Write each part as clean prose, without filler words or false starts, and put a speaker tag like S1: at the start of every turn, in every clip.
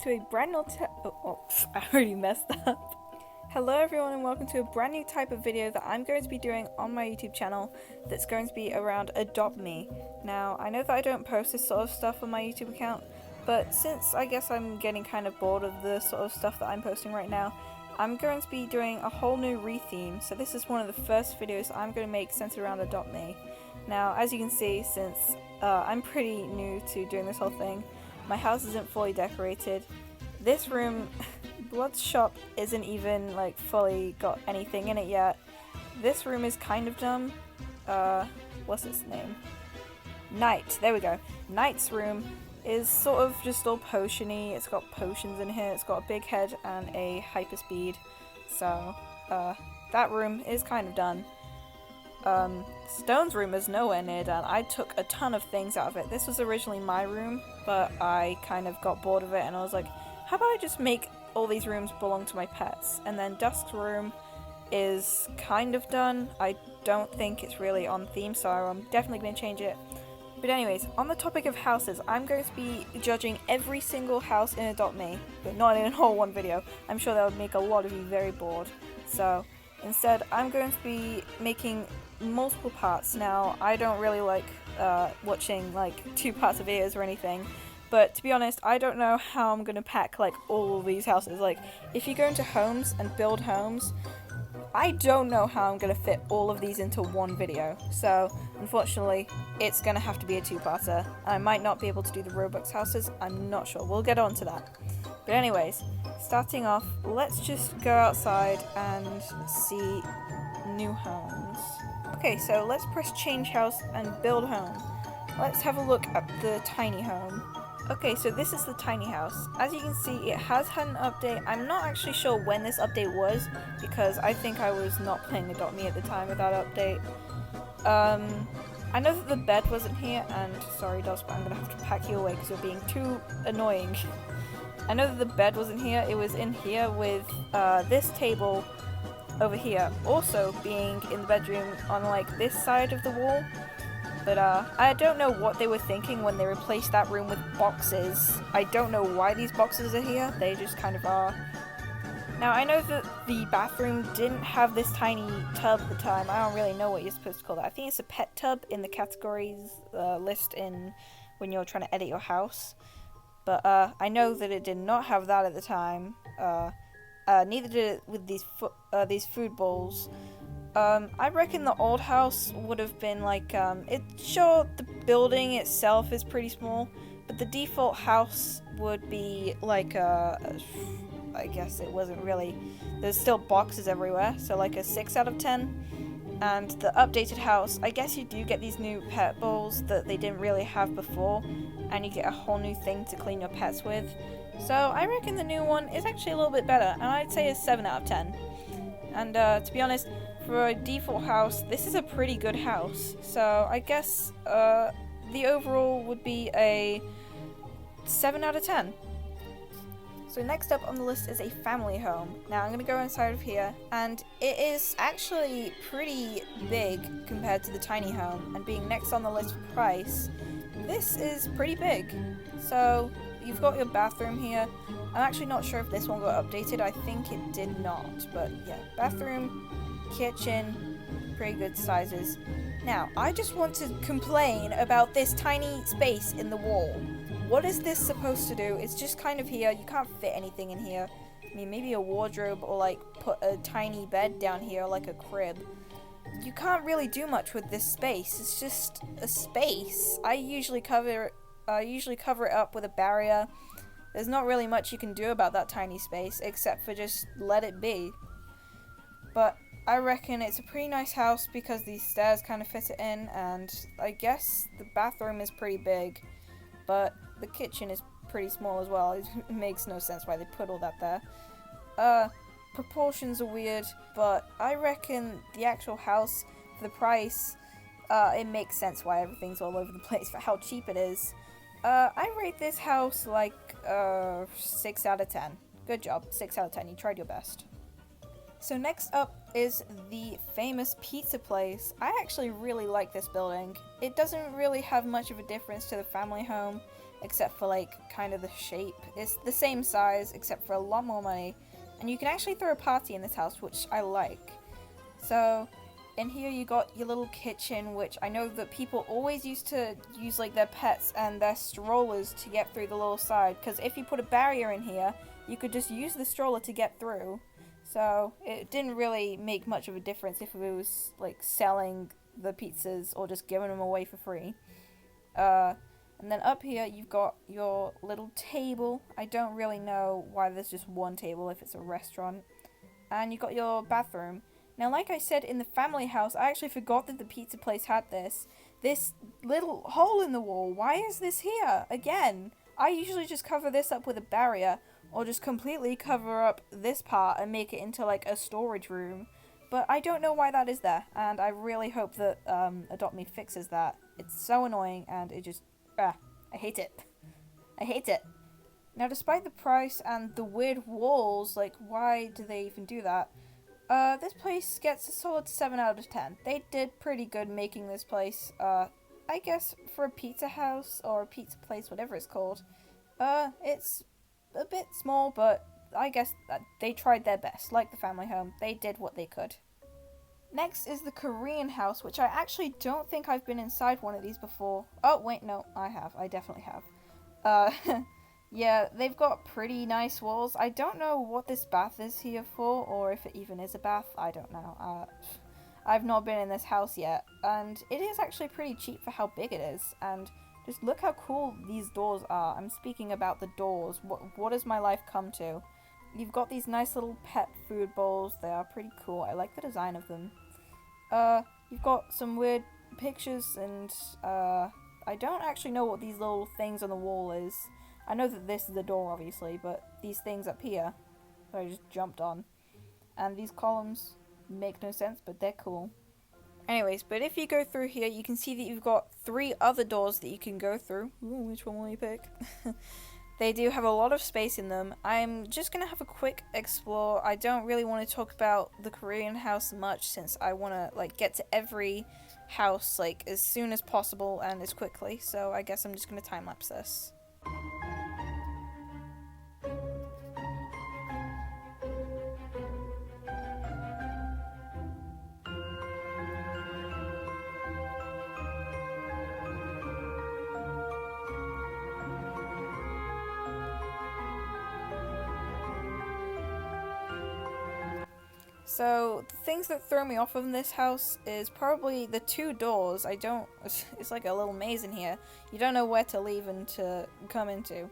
S1: to a brand new I already messed up. Hello everyone and welcome to a brand new type of video that I'm going to be doing on my YouTube channel that's going to be around Adopt Me. Now, I know that I don't post this sort of stuff on my YouTube account, but since I guess I'm getting kind of bored of the sort of stuff that I'm posting right now, I'm going to be doing a whole new re-theme, so this is one of the first videos I'm going to make centered around Adopt Me. Now, as you can see, since I'm pretty new to doing this whole thing, my house isn't fully decorated. This room, Blood's shop, isn't even like fully got anything in it yet. This room is kind of dumb. What's its name? Night, there we go. Night's room is sort of just all potion-y. It's got potions in here, it's got a big head and a hyper speed. So, that room is kind of done. Stone's room is nowhere near done. I took a ton of things out of it. This was originally my room, but I kind of got bored of it and I was like, how about I just make all these rooms belong to my pets? And then Dusk's room is kind of done. I don't think it's really on theme, so I'm definitely going to change it. But anyways, on the topic of houses, I'm going to be judging every single house in Adopt Me, but not in a whole one video. I'm sure that would make a lot of you very bored. So instead, I'm going to be making multiple parts. Now, I don't really like watching like 2 parts of videos or anything, but to be honest, I don't know how I'm going to pack like all of these houses. Like, if you go into homes and build homes, I don't know how I'm going to fit all of these into one video. So, unfortunately, it's going to have to be a 2-parter. I might not be able to do the Robux houses, I'm not sure. We'll get on to that. But anyways, starting off, let's just go outside and see new homes. Okay, so let's press change house and build home. Let's have a look at the tiny home. Okay, so this is the tiny house. As you can see, it has had an update. I'm not actually sure when this update was, because I think I was not playing Adopt Me at the time of that update. I know that the bed wasn't here, and sorry Dos, but I'm gonna have to pack you away because you're being too annoying. I know that the bed wasn't here, it was in here with this table over here, also being in the bedroom on like this side of the wall. But I don't know what they were thinking when they replaced that room with boxes. I don't know why these boxes are here, they just kind of are. Now, I know that the bathroom didn't have this tiny tub at the time. I don't really know what you're supposed to call that. I think it's a pet tub in the categories list in when you're trying to edit your house. But I know that it did not have that at the time. Neither did it with these food bowls. I reckon the old house would have been like, sure, the building itself is pretty small, but the default house would be like I guess it wasn't really, there's still boxes everywhere, so like a 6 out of 10. And the updated house, I guess you do get these new pet bowls that they didn't really have before, and you get a whole new thing to clean your pets with. So I reckon the new one is actually a little bit better, and I'd say a 7 out of 10. And to be honest, for a default house, this is a pretty good house. So I guess the overall would be a 7 out of 10. So next up on the list is a family home. Now I'm going to go inside of here, and it is actually pretty big compared to the tiny home, and being next on the list for price, this is pretty big. So you've got your bathroom here. I'm actually not sure if this one got updated, I think it did not, but yeah, bathroom, kitchen, pretty good sizes. Now, I just want to complain about this tiny space in the wall. What is this supposed to do? It's just kind of here, you can't fit anything in here. I mean, maybe a wardrobe or like put a tiny bed down here like a crib. You can't really do much with this space, it's just a space. I usually cover it up with a barrier. There's not really much you can do about that tiny space, except for just let it be. But I reckon it's a pretty nice house because these stairs kind of fit it in, and I guess the bathroom is pretty big, but the kitchen is pretty small as well. It makes no sense why they put all that there. Proportions are weird, but I reckon the actual house, for the price, it makes sense why everything's all over the place for how cheap it is. I rate this house like 6 out of 10. Good job, 6 out of 10. You tried your best. So next up is the famous pizza place. I actually really like this building. It doesn't really have much of a difference to the family home. except for like kind of the shape. It's the same size except for a lot more money, and you can actually throw a party in this house, which I like. So in here you got your little kitchen, which I know that people always used to use like their pets and their strollers to get through the little side, because if you put a barrier in here, you could just use the stroller to get through. So it didn't really make much of a difference if it was like selling the pizzas or just giving them away for free. And then up here you've got your little table. I don't really know why there's just one table if it's a restaurant. And you've got your bathroom. Now, like I said in the family house, I actually forgot that the pizza place had this. This little hole in the wall. Why is this here? Again, I usually just cover this up with a barrier, or just completely cover up this part and make it into like a storage room. But I don't know why that is there, and I really hope that Adopt Me fixes that. It's so annoying, and it just, I hate it. I hate it. Now, despite the price and the weird walls, like, why do they even do that? This place gets a solid 7 out of 10. They did pretty good making this place. I guess for a pizza house or a pizza place, whatever it's called. It's a bit small, but I guess they tried their best. Like the family home, they did what they could. Next is the Korean house, which I actually don't think I've been inside one of these before. Oh, wait, no, I have. I definitely have. Yeah, they've got pretty nice walls. I don't know what this bath is here for, or if it even is a bath. I don't know. I've not been in this house yet, and it is actually pretty cheap for how big it is. And just look how cool these doors are. I'm speaking about the doors. What has my life come to? You've got these nice little pet food bowls. They are pretty cool. I like the design of them. You've got some weird pictures, and I don't actually know what these little things on the wall is. I know that this is the door, obviously, but these things up here that I just jumped on, and these columns make no sense, but they're cool. Anyways, but if you go through here, you can see that you've got 3 other doors that you can go through. Ooh, which one will you pick? They do have a lot of space in them. I'm just going to have a quick explore. I don't really want to talk about the Korean house much, since I want to like get to every house like as soon as possible and as quickly. So I guess I'm just going to time-lapse this. So, the things that throw me off of this house is probably the 2 doors. It's like a little maze in here. You don't know where to leave and to come into.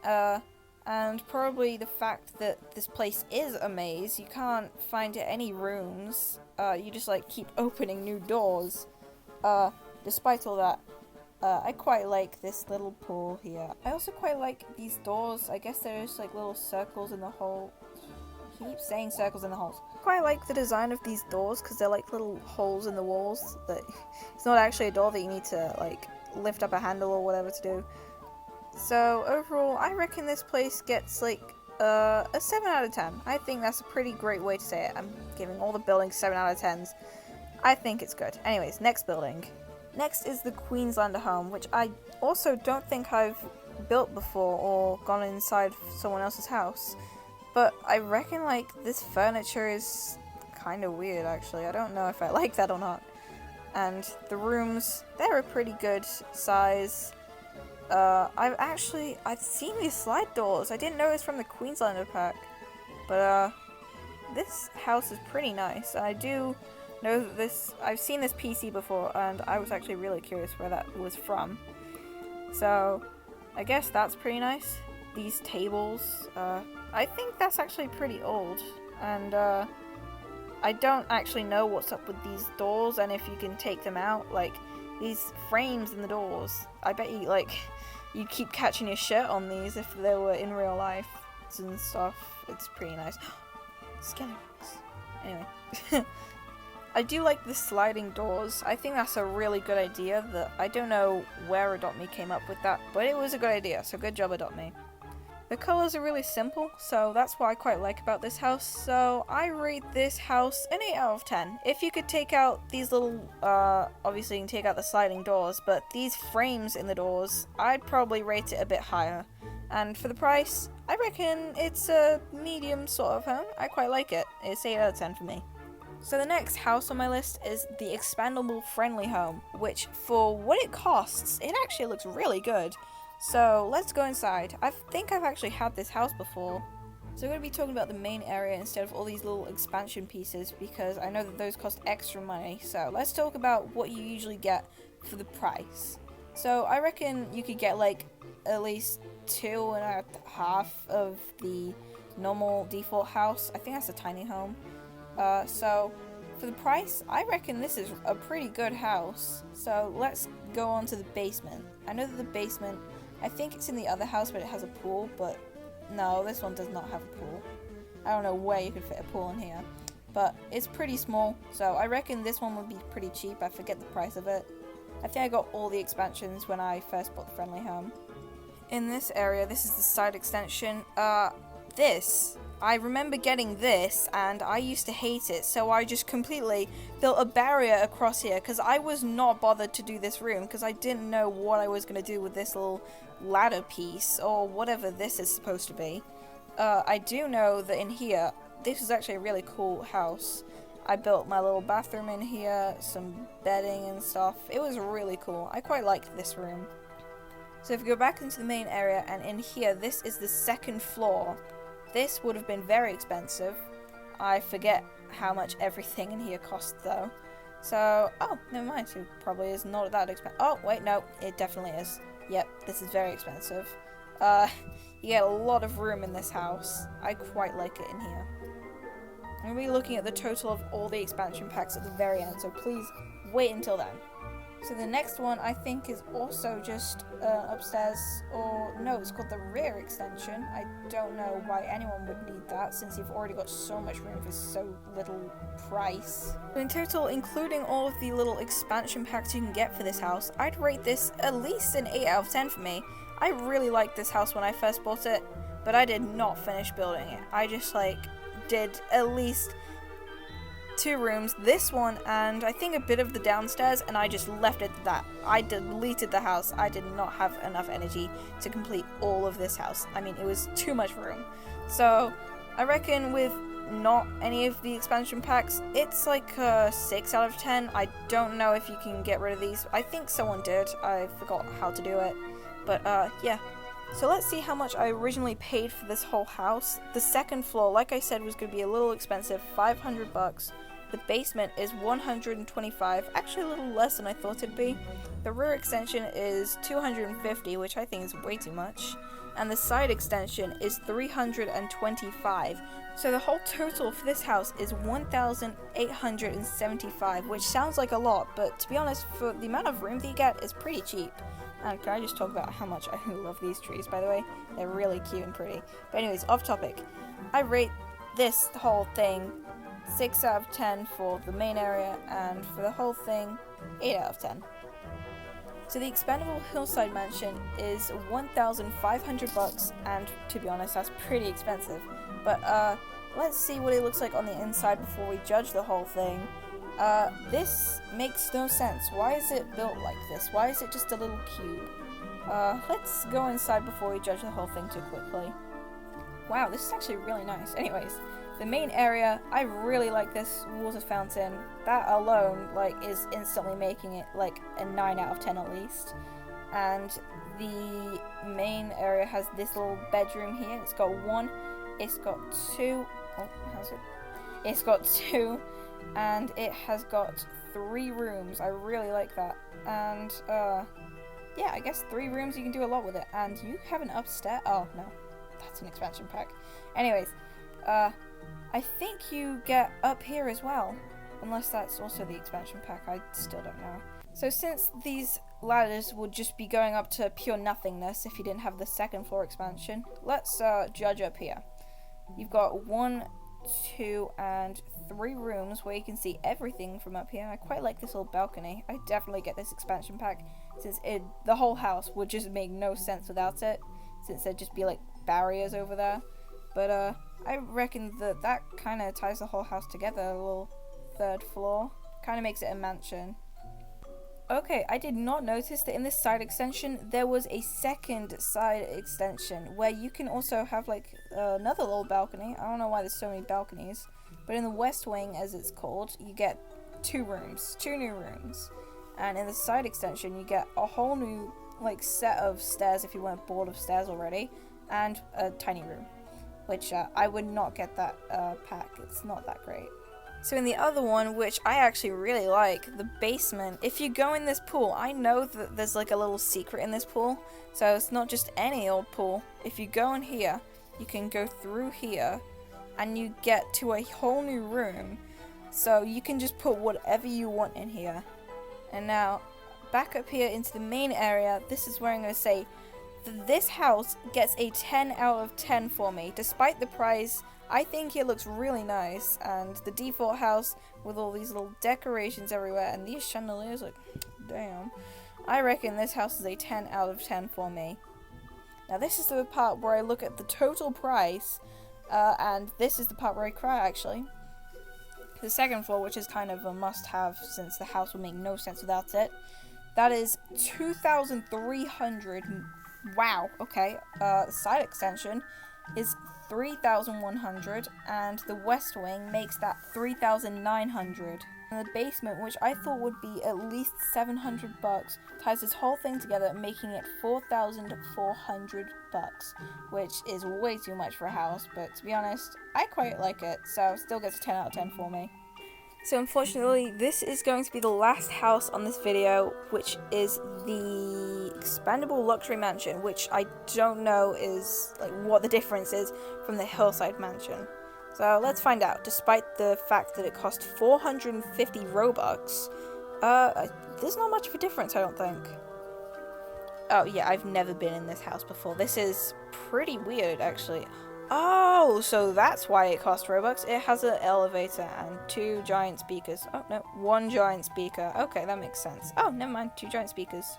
S1: And probably the fact that this place is a maze. You can't find any rooms. You just like keep opening new doors. Despite all that, I quite like this little pool here. I also quite like these doors. I guess they're just like little circles in the hole. I keep saying circles in the holes. Quite like the design of these doors, because they're like little holes in the walls that it's not actually a door that you need to like lift up a handle or whatever to do. So overall, I reckon this place gets like a 7 out of 10. I think that's a pretty great way to say it. I'm giving all the buildings 7 out of 10s. I think it's good. Anyways, next building. Next is the Queenslander home, which I also don't think I've built before or gone inside someone else's house. But I reckon, like, this furniture is kind of weird, actually. I don't know if I like that or not. And the rooms, they're a pretty good size. I've seen these slide doors. I didn't know it was from the Queenslander pack. But, this house is pretty nice. I do know that I've seen this PC before, and I was actually really curious where that was from. So, I guess that's pretty nice. These tables, I think that's actually pretty old, and I don't actually know what's up with these doors and if you can take them out. Like, these frames in the doors, I bet you, like, you keep catching your shirt on these if they were in real life and stuff. It's pretty nice. Skeletons. Anyway. I do like the sliding doors. I think that's a really good idea. That I don't know where Adopt Me came up with that, but it was a good idea, so good job, Adopt Me. The colors are really simple, so that's what I quite like about this house. So I rate this house an 8 out of 10. If you could take out these little, obviously you can take out the sliding doors, but these frames in the doors, I'd probably rate it a bit higher. And for the price, I reckon it's a medium sort of home. I quite like it. It's 8 out of 10 for me. So the next house on my list is the expandable friendly home, which for what it costs, it actually looks really good. So let's go inside. I think I've actually had this house before. So we're going to be talking about the main area instead of all these little expansion pieces because I know that those cost extra money. So let's talk about what you usually get for the price. So I reckon you could get like at least 2.5 of the normal default house. I think that's a tiny home. So for the price, I reckon this is a pretty good house. So let's go on to the basement. I know that the basement, I think it's in the other house, but it has a pool, but no, this one does not have a pool. I don't know where you could fit a pool in here, but it's pretty small, so I reckon this one would be pretty cheap. I forget the price of it. I think I got all the expansions when I first bought the friendly home. In this area, this is the side extension. I remember getting this, and I used to hate it, so I just completely built a barrier across here, because I was not bothered to do this room, because I didn't know what I was going to do with this little ladder piece, or whatever this is supposed to be. I do know that in here, this is actually a really cool house. I built my little bathroom in here, some bedding and stuff. It was really cool. I quite liked this room. So if you go back into the main area, and in here, this is the second floor. This would have been very expensive. I forget how much everything in here costs though. So, oh, never mind. It probably is not that expensive. Oh, wait, no, it definitely is. Yep, this is very expensive. You get a lot of room in this house. I quite like it in here. I'm going to be looking at the total of all the expansion packs at the very end, so please wait until then. So the next one I think is also just upstairs, or no, it's called the rear extension. I don't know why anyone would need that since you've already got so much room for so little price. In total, including all of the little expansion packs you can get for this house, I'd rate this at least an 8 out of 10 for me. I really liked this house when I first bought it, but I did not finish building it. I just did at least 2 rooms, this one, and I think a bit of the downstairs, and I just left it at that. I deleted the house. I did not have enough energy to complete all of this house. I mean, it was too much room. So I reckon with not any of the expansion packs, it's like a 6 out of 10. I don't know if you can get rid of these. I think someone did. I forgot how to do it. But yeah. So let's see how much I originally paid for this whole house. The second floor, like I said, was going to be a little expensive, $500. The basement is $125, actually a little less than I thought it'd be. The rear extension is $250, which I think is way too much. And the side extension is $325. So the whole total for this house is $1,875, which sounds like a lot, but to be honest, for the amount of room that you get, it's pretty cheap. And can I just talk about how much I love these trees, by the way? They're really cute and pretty. But anyways, off topic. I rate this whole thing 6 out of 10 for the main area, and for the whole thing, 8 out of 10. So the expandable hillside mansion is $1,500, and to be honest, that's pretty expensive. But let's see what it looks like on the inside before we judge the whole thing. This makes no sense. Why is it built like this? Why is it just a little cube? Let's go inside before we judge the whole thing too quickly. Wow, this is actually really nice. Anyways, the main area, I really like this water fountain. That alone, is instantly making it, a 9 out of 10 at least. And the main area has this little bedroom here. It's got 1, it's got 2, It's got 2, and it has got 3 rooms. I really like that. And, yeah, I guess 3 rooms, you can do a lot with it. And you have an upstairs. Oh, no. That's an expansion pack. Anyways, I think you get up here as well. Unless that's also the expansion pack, I still don't know. So since these ladders would just be going up to pure nothingness if you didn't have the second floor expansion, let's judge up here. You've got 1, 2, and 3 rooms where you can see everything from up here. I quite like this little balcony. I definitely get this expansion pack since the whole house would just make no sense without it, since there'd just be barriers over there. But I reckon that kind of ties the whole house together, a little third floor. Kind of makes it a mansion. Okay, I did not notice that in this side extension there was a second side extension where you can also have like another little balcony. I don't know why there's so many balconies, but in the west wing, as it's called, you get two new rooms. And in the side extension you get a whole new like set of stairs if you weren't bored of stairs already, and a tiny room, which I would not get that pack. It's not that great. So in the other one, which I actually really like, the basement, if you go in this pool, I know that there's like a little secret in this pool, so it's not just any old pool. If you go in here, you can go through here, and you get to a whole new room, so you can just put whatever you want in here. And now, back up here into the main area, this is where I'm going to say that this house gets a 10 out of 10 for me. Despite the price, I think it looks really nice, and the default house with all these little decorations everywhere and these chandeliers, like, damn. I reckon this house is a 10 out of 10 for me. Now this is the part where I look at the total price, and this is the part where I cry, actually. The second floor, which is kind of a must-have since the house would make no sense without it, that is 2,300. Wow, okay. The side extension is 3,100, and the west wing makes that 3,900. And the basement, which I thought would be at least $700, ties this whole thing together, making it 4,400 bucks, which is way too much for a house, but to be honest, I quite like it, so still gets a 10 out of 10 for me. So unfortunately, this is going to be the last house on this video, which is the expandable luxury mansion, which I don't know is like what the difference is from the hillside mansion. So let's find out. Despite the fact that it cost 450 Robux, there's not much of a difference, I don't think. Oh yeah, I've never been in this house before. This is pretty weird, actually. Oh, so that's why it cost Robux. It has an elevator and 2 giant speakers. Oh, no, 1 giant speaker. Okay, that makes sense. Oh, never mind, 2 giant speakers.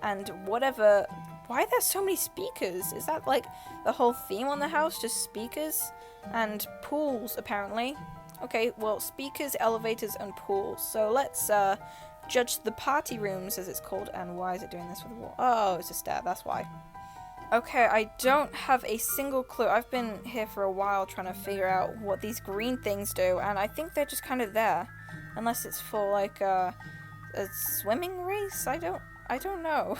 S1: And whatever... Why are there so many speakers? Is that, like, the whole theme on the house? Just speakers? And pools, apparently. Okay, well, speakers, elevators, and pools. So let's, judge the party rooms, as it's called. And why is it doing this with the wall? Oh, it's a stair, that's why. Okay, I don't have a single clue. I've been here for a while trying to figure out what these green things do, and I think they're just kind of there. Unless it's for, like, a swimming race? I don't know.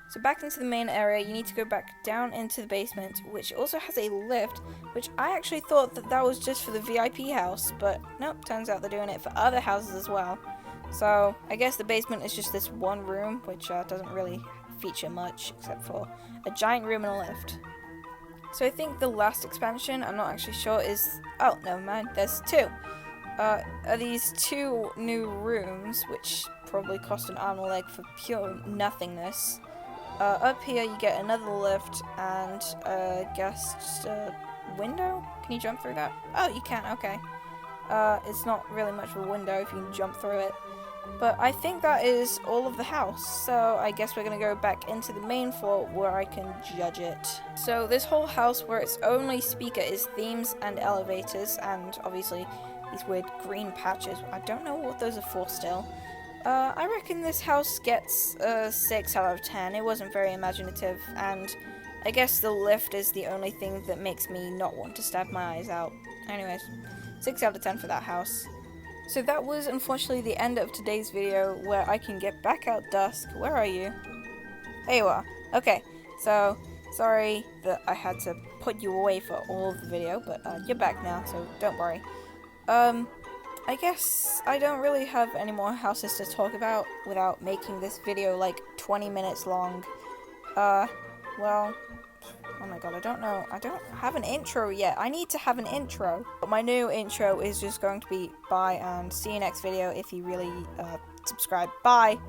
S1: So back into the main area, you need to go back down into the basement, which also has a lift, which I actually thought that was just for the VIP house, but nope, turns out they're doing it for other houses as well. So I guess the basement is just this one room, which doesn't really feature much except for a giant room and a lift. So I think the last expansion, I'm not actually sure, is... Oh, never mind, there's 2. Are these 2 new rooms, which probably cost an arm and a leg for pure nothingness. Up here you get another lift and guess just a window? Can you jump through that? Oh, you can, okay. It's not really much of a window if you can jump through it. But I think that is all of the house, so I guess we're going to go back into the main floor where I can judge it. So this whole house, where its only speaker is themes and elevators, and obviously these weird green patches. I don't know what those are for still. I reckon this house gets a 6 out of 10. It wasn't very imaginative, and I guess the lift is the only thing that makes me not want to stab my eyes out. Anyways, 6 out of 10 for that house. So that was unfortunately the end of today's video, where I can get back out Dusk. Where are you? There you are. Okay, so sorry that I had to put you away for all of the video, but you're back now, so don't worry. I guess I don't really have any more houses to talk about without making this video like 20 minutes long. Well, oh my god, I don't know. I don't have an intro yet. I need to have an intro. But my new intro is just going to be bye, and see you next video if you really subscribe. Bye!